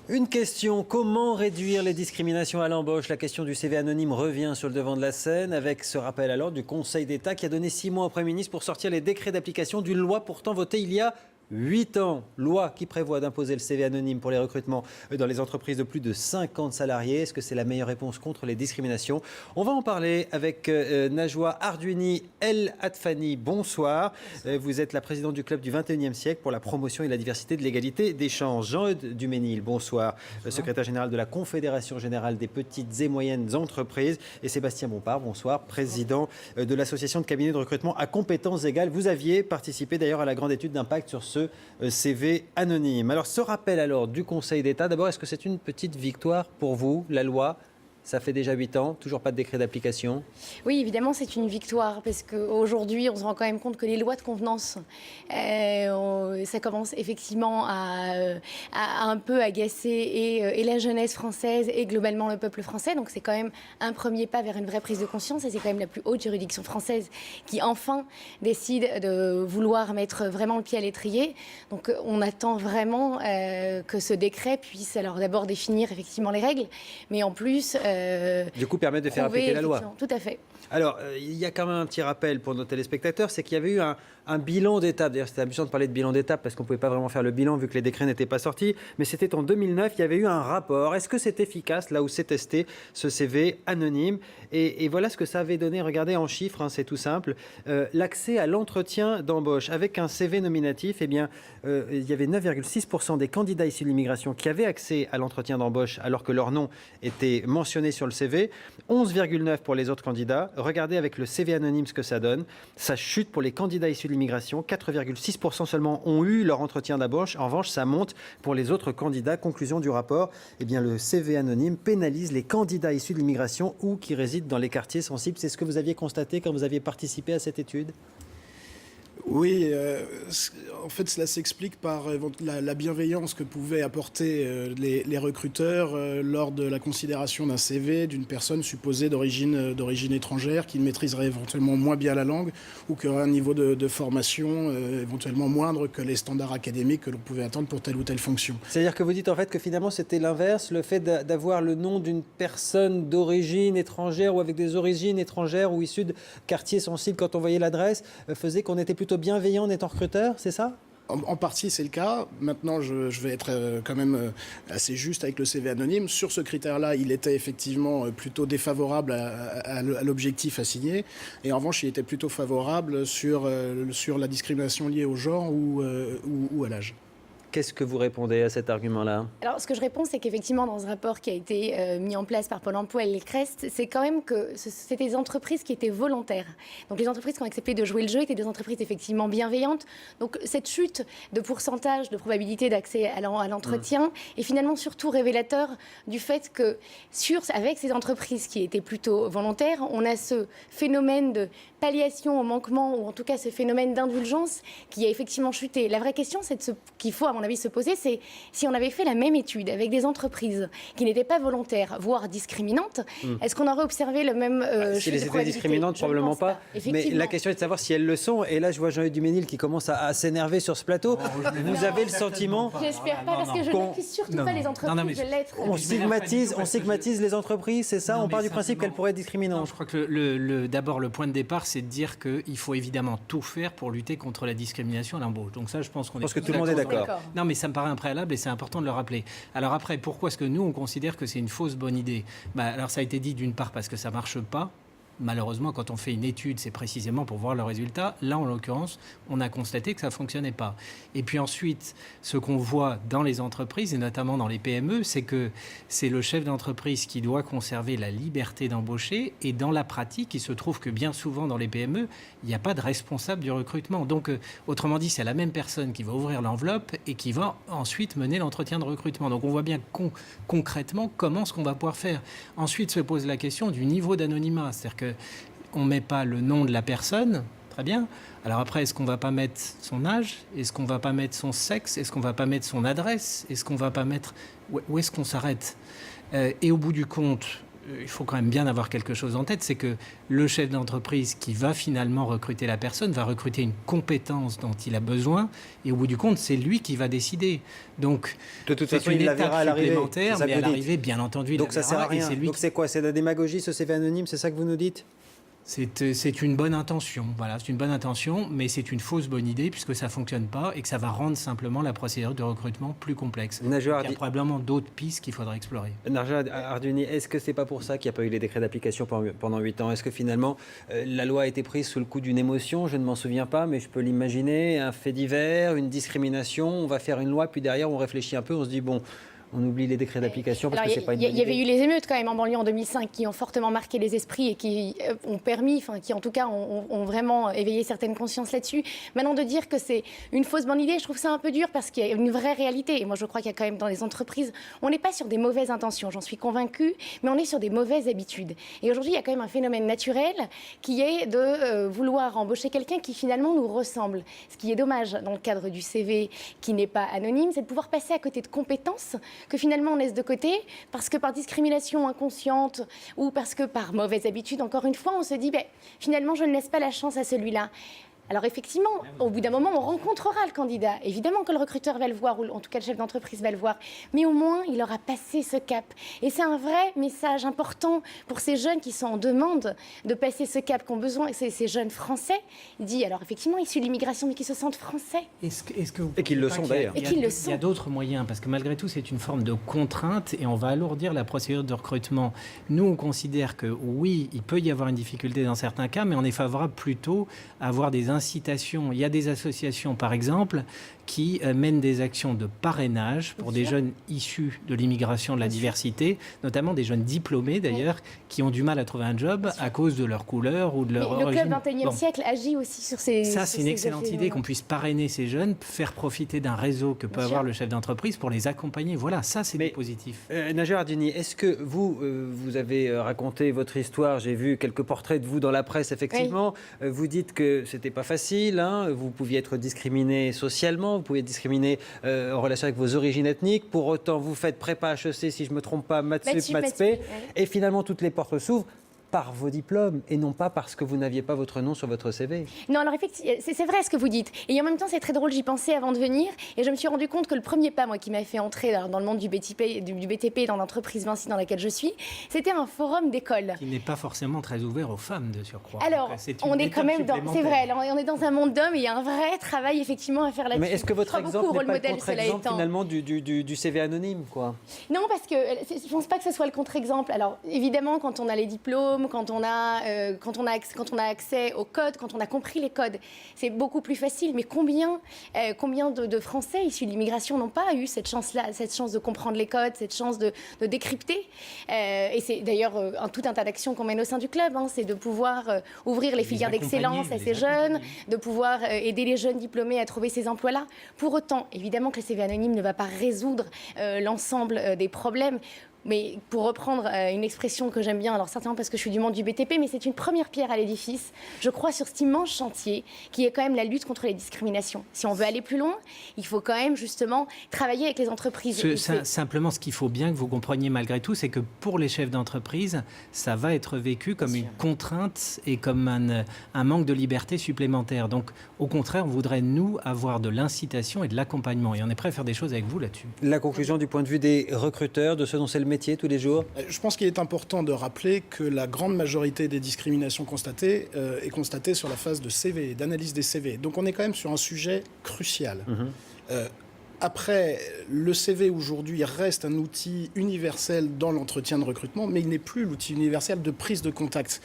Une question, comment réduire les discriminations à l'embauche? La question du CV anonyme revient sur le devant de la scène avec ce rappel à l'ordre du Conseil d'État qui a donné 6 mois au Premier ministre pour sortir les décrets d'application d'une loi pourtant votée il y a 8 ans. Loi qui prévoit d'imposer le CV anonyme pour les recrutements dans les entreprises de plus de 50 salariés. Est-ce que c'est la meilleure réponse contre les discriminations? On va en parler avec Najwa Arduini El Atfani. Bonsoir. Vous êtes la présidente du club du 21e siècle pour la promotion et la diversité de l'égalité des chances. Jean-Eudes Duménil, bonsoir. Secrétaire général de la Confédération générale des petites et moyennes entreprises. Et Sébastien Bompard, bonsoir, président de l'association de cabinets de recrutement à compétences égales. Vous aviez participé d'ailleurs à la grande étude d'impact sur ce CV anonyme. Alors, ce rappel à l'ordre du Conseil d'État, d'abord, est-ce que c'est une petite victoire pour vous, la loi? Ça fait déjà 8 ans, toujours pas de décret d'application. Oui, évidemment, c'est une victoire parce qu'aujourd'hui, on se rend quand même compte que les lois de contenance, ça commence effectivement à un peu agacer et la jeunesse française et globalement le peuple français. Donc c'est quand même un premier pas vers une vraie prise de conscience et c'est quand même la plus haute juridiction française qui enfin décide de vouloir mettre vraiment le pied à l'étrier. Donc on attend vraiment que ce décret puisse alors d'abord définir effectivement les règles, mais en plus... du coup, permettre de faire appliquer la loi. Tout à fait. Alors, il y a quand même un petit rappel pour nos téléspectateurs, c'est qu'il y avait eu un bilan d'étape. D'ailleurs, c'était amusant de parler de bilan d'étape parce qu'on ne pouvait pas vraiment faire le bilan vu que les décrets n'étaient pas sortis. Mais c'était en 2009, il y avait eu un rapport. Est-ce que c'est efficace, là où c'est testé, ce CV anonyme? Et voilà ce que ça avait donné. Regardez en chiffres, hein, c'est tout simple. L'accès à l'entretien d'embauche avec un CV nominatif, eh bien, il y avait 9,6% des candidats issus de l'immigration qui avaient accès à l'entretien d'embauche alors que leur nom était mentionné sur le CV. 11,9% pour les autres candidats. Regardez avec le CV anonyme ce que ça donne. Ça chute pour les candidats issus de l'immigration. 4,6% seulement ont eu leur entretien d'embauche. En revanche, ça monte pour les autres candidats. Conclusion du rapport, eh bien, le CV anonyme pénalise les candidats issus de l'immigration ou qui résident dans les quartiers sensibles. C'est ce que vous aviez constaté quand vous aviez participé à cette étude? Oui, en fait, cela s'explique par la bienveillance que pouvaient apporter les recruteurs lors de la considération d'un CV d'une personne supposée d'origine étrangère qui maîtriserait éventuellement moins bien la langue ou qui aurait un niveau de formation éventuellement moindre que les standards académiques que l'on pouvait attendre pour telle ou telle fonction. C'est-à-dire que vous dites en fait que finalement c'était l'inverse, le fait d'avoir le nom d'une personne d'origine étrangère ou avec des origines étrangères ou issues de quartiers sensibles quand on voyait l'adresse faisait qu'on était plutôt bienveillant en étant recruteur, c'est ça? En partie, c'est le cas. Maintenant, je vais être quand même assez juste avec le CV anonyme. Sur ce critère-là, il était effectivement plutôt défavorable à l'objectif assigné. Et en revanche, il était plutôt favorable sur la discrimination liée au genre ou à l'âge. Qu'est-ce que vous répondez à cet argument-là? Alors, ce que je réponds, c'est qu'effectivement, dans ce rapport qui a été mis en place par Pôle emploi et l'ICREST, c'est quand même que c'était des entreprises qui étaient volontaires. Donc, les entreprises qui ont accepté de jouer le jeu étaient des entreprises effectivement bienveillantes. Donc, cette chute de pourcentage de probabilité d'accès à l'entretien est finalement surtout révélateur du fait que, avec ces entreprises qui étaient plutôt volontaires, on a ce phénomène de palliation au manquement, ou en tout cas ce phénomène d'indulgence qui a effectivement chuté. La vraie question, c'est qu'il faut, à mon avis, se poser, c'est si on avait fait la même étude avec des entreprises qui n'étaient pas volontaires, voire discriminantes, est-ce qu'on aurait observé le même si elles étaient discriminantes, probablement pas. Mais la question est de savoir si elles le sont. Et là, je vois Jean-Eudes Duménil qui commence à s'énerver sur ce plateau. Vous avez le sentiment... J'espère pas, parce que je n'accuse surtout pas les entreprises de l'être. On stigmatise les entreprises, c'est ça? On part du principe qu'elles pourraient être discriminantes. Non, je crois que d'abord, le point de départ, c'est de dire qu'il faut évidemment tout faire pour lutter contre la discrimination à l'embauche. Donc ça, je pense qu'on est... Parce que tout le monde est d'accord. Non, mais ça me paraît un préalable et c'est important de le rappeler. Alors après, pourquoi est-ce que nous, on considère que c'est une fausse bonne idée? Alors ça a été dit d'une part parce que ça ne marche pas. Malheureusement, quand on fait une étude, c'est précisément pour voir le résultat. Là, en l'occurrence, on a constaté que ça ne fonctionnait pas. Et puis ensuite, ce qu'on voit dans les entreprises, et notamment dans les PME, c'est que c'est le chef d'entreprise qui doit conserver la liberté d'embaucher. Et dans la pratique, il se trouve que bien souvent, dans les PME, il n'y a pas de responsable du recrutement. Donc, autrement dit, c'est la même personne qui va ouvrir l'enveloppe et qui va ensuite mener l'entretien de recrutement. Donc, on voit bien concrètement comment ce qu'on va pouvoir faire. Ensuite, se pose la question du niveau d'anonymat. C'est-à-dire qu'on ne met pas le nom de la personne, très bien. Alors après, est-ce qu'on ne va pas mettre son âge? Est-ce qu'on ne va pas mettre son sexe? Est-ce qu'on ne va pas mettre son adresse? Est-ce qu'on ne va pas mettre... Où est-ce qu'on s'arrête? Et au bout du compte, il faut quand même bien avoir quelque chose en tête, c'est que le chef d'entreprise qui va finalement recruter la personne va recruter une compétence dont il a besoin et au bout du compte, c'est lui qui va décider. Donc, de toute c'est façon, une il la étape verra à l'arrivée. supplémentaire, C'est ça mais que à vous dites. l'arrivée, bien entendu, il Donc la ça sert à verra, et rien. c'est lui Donc c'est quoi? C'est de la démagogie, ce CV anonyme, c'est ça que vous nous dites? C'est une bonne intention, voilà, c'est une bonne intention, mais c'est une fausse bonne idée puisque ça ne fonctionne pas et que ça va rendre simplement la procédure de recrutement plus complexe. Najwa Il y a probablement d'autres pistes qu'il faudra explorer. Najwa Arduni, est-ce que c'est pas pour ça qu'il n'y a pas eu les décrets d'application pendant 8 ans? Est-ce que finalement la loi a été prise sous le coup d'une émotion? Je ne m'en souviens pas, mais je peux l'imaginer, un fait divers, une discrimination, on va faire une loi, puis derrière on réfléchit un peu, on se dit bon, on oublie les décrets d'application parce que c'est pas une bonne idée. Il y avait eu les émeutes quand même en banlieue en 2005 qui ont fortement marqué les esprits et qui ont permis, enfin qui en tout cas ont vraiment éveillé certaines consciences là-dessus. Maintenant de dire que c'est une fausse bonne idée, je trouve ça un peu dur parce qu'il y a une vraie réalité. Et moi je crois qu'il y a quand même dans les entreprises, on n'est pas sur des mauvaises intentions, j'en suis convaincue, mais on est sur des mauvaises habitudes. Et aujourd'hui il y a quand même un phénomène naturel qui est de vouloir embaucher quelqu'un qui finalement nous ressemble. Ce qui est dommage dans le cadre du CV qui n'est pas anonyme, c'est de pouvoir passer à côté de compétences que finalement on laisse de côté parce que par discrimination inconsciente ou parce que par mauvaise habitude, encore une fois, on se dit finalement je ne laisse pas la chance à celui-là. Alors effectivement, au bout d'un moment, on rencontrera le candidat. Évidemment que le recruteur va le voir, ou en tout cas le chef d'entreprise va le voir. Mais au moins, il aura passé ce cap. Et c'est un vrai message important pour ces jeunes qui sont en demande de passer ce cap, qu'ont besoin, ces jeunes Français. Il dit, alors effectivement, issus de l'immigration, mais qui se sentent Français. Et qu'ils le sont d'ailleurs. Et qu'ils le sont. Il y a d'autres moyens, parce que malgré tout, c'est une forme de contrainte et on va alourdir la procédure de recrutement. Nous, on considère que oui, il peut y avoir une difficulté dans certains cas, mais on est favorable plutôt à avoir des incitations. Il y a des associations, par exemple, qui mènent des actions de parrainage pour des jeunes issus de l'immigration, de la diversité, notamment des jeunes diplômés d'ailleurs, qui ont du mal à trouver un job à cause de leur couleur ou de leur origine. Le club 21e siècle agit aussi sur ces... Ça, c'est une excellente idée qu'on puisse parrainer ces jeunes, faire profiter d'un réseau que peut avoir le chef d'entreprise pour les accompagner. Voilà, ça, c'est positif. Najwa Ardini, est-ce que vous avez raconté votre histoire? J'ai vu quelques portraits de vous dans la presse, effectivement. Oui. Vous dites que c'était pas facile, hein, vous pouviez être discriminé socialement, vous pouviez être discriminé en relation avec vos origines ethniques. Pour autant, vous faites prépa HEC, si je ne me trompe pas, maths P, et finalement, toutes les portes s'ouvrent par vos diplômes et non pas parce que vous n'aviez pas votre nom sur votre CV. Non, alors effectivement, c'est vrai ce que vous dites. Et en même temps, c'est très drôle, j'y pensais avant de venir et je me suis rendu compte que le premier pas, moi, qui m'a fait entrer dans le monde du BTP, dans l'entreprise Vinci dans laquelle je suis, c'était un forum d'école. Qui n'est pas forcément très ouvert aux femmes, de surcroît. Alors, on est quand même dans... C'est vrai, alors, on est dans un monde d'hommes et il y a un vrai travail, effectivement, à faire là-dessus. Mais est-ce que votre exemple n'est pas le contre-exemple, finalement, du CV anonyme, quoi? Non, parce que je ne pense pas que ce soit le contre-exemple. Alors, évidemment, quand on a les diplômes, quand on a accès aux codes, quand on a compris les codes, c'est beaucoup plus facile. Mais combien de Français issus de l'immigration n'ont pas eu cette chance-là, cette chance de comprendre les codes, cette chance de décrypter et c'est d'ailleurs tout un tas d'actions qu'on mène au sein du club. Hein, c'est de pouvoir ouvrir les filières d'excellence à ces jeunes, de pouvoir aider les jeunes diplômés à trouver ces emplois-là. Pour autant, évidemment que le CV anonyme ne va pas résoudre l'ensemble des problèmes. Mais pour reprendre une expression que j'aime bien, alors certainement parce que je suis du monde du BTP, mais c'est une première pierre à l'édifice, je crois, sur cet immense chantier qui est quand même la lutte contre les discriminations. Si on veut aller plus loin, il faut quand même justement travailler avec les entreprises. Simplement, ce qu'il faut bien que vous compreniez malgré tout, c'est que pour les chefs d'entreprise, ça va être vécu comme une contrainte et comme un manque de liberté supplémentaire. Donc, au contraire, on voudrait, nous, avoir de l'incitation et de l'accompagnement. Et on est prêt à faire des choses avec vous là-dessus. La conclusion du point de vue des recruteurs, de ceux dont c'est le métier tous les jours? Je pense qu'il est important de rappeler que la grande majorité des discriminations constatées est constatée sur la phase de CV, d'analyse des CV. Donc on est quand même sur un sujet crucial. Après, le CV aujourd'hui reste un outil universel dans l'entretien de recrutement, mais il n'est plus l'outil universel de prise de contact.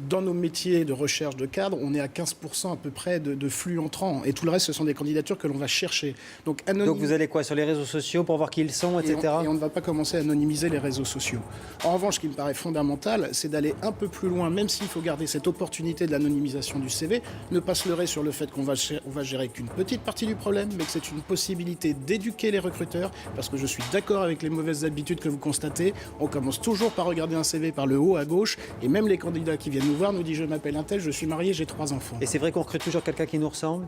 Dans nos métiers de recherche de cadre, on est à 15% à peu près de flux entrants. Et tout le reste, ce sont des candidatures que l'on va chercher. Donc vous allez quoi? Sur les réseaux sociaux pour voir qui ils sont, etc. Et on ne va pas commencer à anonymiser les réseaux sociaux. En revanche, ce qui me paraît fondamental, c'est d'aller un peu plus loin, même s'il faut garder cette opportunité de l'anonymisation du CV, ne pas se leurrer sur le fait qu'on va gérer qu'une petite partie du problème, mais que c'est une possibilité d'éduquer les recruteurs, parce que je suis d'accord avec les mauvaises habitudes que vous constatez. On commence toujours par regarder un CV par le haut à gauche, et même les candidats qui viennent nous voir nous disent « je m'appelle un tel, je suis marié, j'ai 3 enfants ». Et c'est vrai qu'on recrute toujours quelqu'un qui nous ressemble?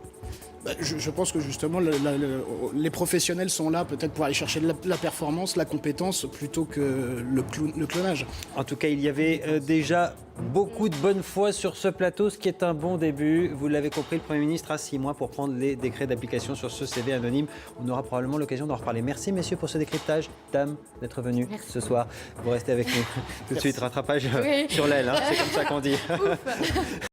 Je pense que justement, les professionnels sont là peut-être pour aller chercher la performance, la compétence, plutôt que le clonage. En tout cas, il y avait déjà beaucoup de bonne foi sur ce plateau, ce qui est un bon début. Vous l'avez compris, le Premier ministre a 6 mois pour prendre les décrets d'application sur ce CV anonyme. On aura probablement l'occasion d'en reparler. Merci messieurs pour ce décryptage. Dame, d'être venus ce soir. Vous restez avec nous. Tout de suite, rattrapage sur l'aile, hein, c'est comme ça qu'on dit.